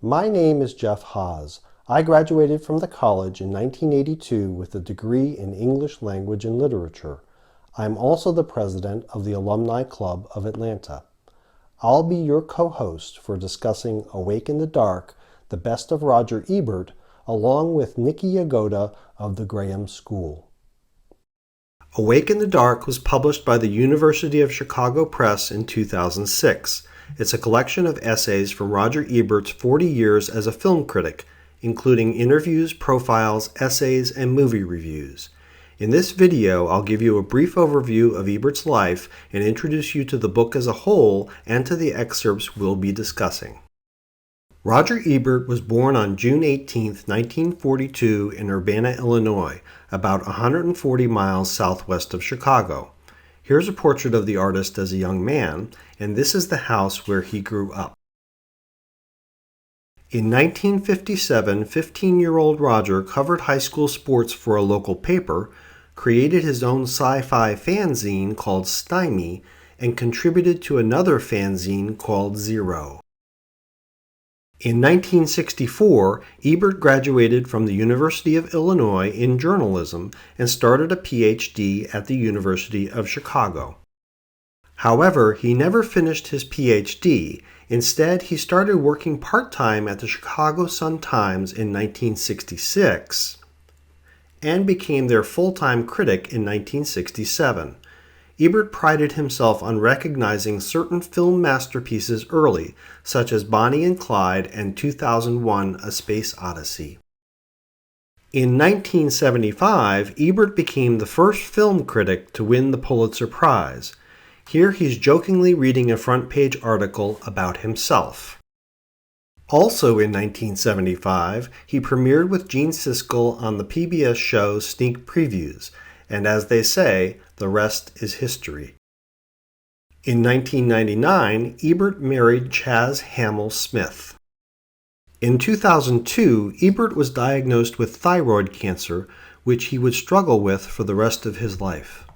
My name is Jeff Haas. I graduated from the college in 1982 with a degree in English Language and Literature. I am also the president of the Alumni Club of Atlanta. I'll be your co-host for discussing Awake in the Dark, the best of Roger Ebert, along with Nikki Yagoda of the Graham School. Awake in the Dark was published by the University of Chicago Press in 2006. It's a collection of essays from Roger Ebert's 40 years as a film critic, including interviews, profiles, essays, and movie reviews. In this video, I'll give you a brief overview of Ebert's life and introduce you to the book as a whole and to the excerpts we'll be discussing. Roger Ebert was born on June 18, 1942 in Urbana, Illinois, about 140 miles southwest of Chicago. Here's a portrait of the artist as a young man, and this is the house where he grew up. In 1957, 15-year-old Roger covered high school sports for a local paper, created his own sci-fi fanzine called Stymie, and contributed to another fanzine called Zero. In 1964, Ebert graduated from the University of Illinois in journalism and started a PhD at the University of Chicago. However, he never finished his PhD. Instead, he started working part-time at the Chicago Sun-Times in 1966 and became their full-time critic in 1967. Ebert prided himself on recognizing certain film masterpieces early, such as Bonnie and Clyde and 2001: A Space Odyssey. In 1975, Ebert became the first film critic to win the Pulitzer Prize. Here he's jokingly reading a front-page article about himself. Also in 1975, he premiered with Gene Siskel on the PBS show Sneak Previews, and as they say, the rest is history. In 1999, Ebert married Chaz Hamill Smith. In 2002, Ebert was diagnosed with thyroid cancer, which he would struggle with for the rest of his life.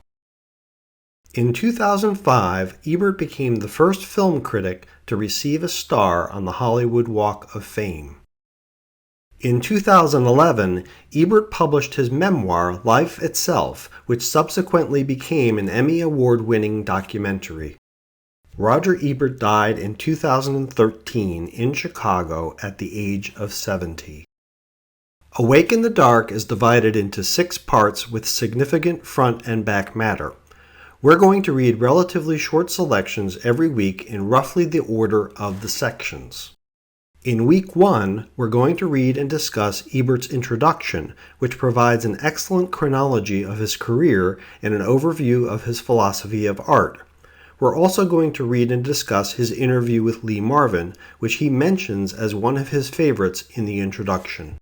In 2005, Ebert became the first film critic to receive a star on the Hollywood Walk of Fame. In 2011, Ebert published his memoir, Life Itself, which subsequently became an Emmy Award-winning documentary. Roger Ebert died in 2013 in Chicago at the age of 70. Awake in the Dark is divided into 6 parts with significant front and back matter. We're going to read relatively short selections every week in roughly the order of the sections. In Week 1, we're going to read and discuss Ebert's introduction, which provides an excellent chronology of his career and an overview of his philosophy of art. We're also going to read and discuss his interview with Lee Marvin, which he mentions as one of his favorites in the introduction.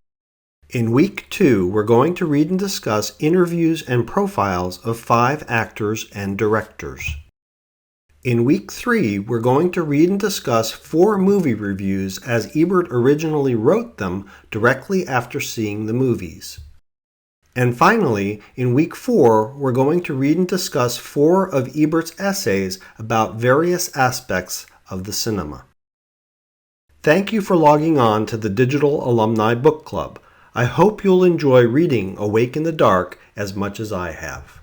In Week 2, we're going to read and discuss interviews and profiles of 5 actors and directors. In Week 3, we're going to read and discuss 4 movie reviews as Ebert originally wrote them directly after seeing the movies. And finally, in Week 4, we're going to read and discuss 4 of Ebert's essays about various aspects of the cinema. Thank you for logging on to the Digital Alumni Book Club. I hope you'll enjoy reading Awake in the Dark as much as I have.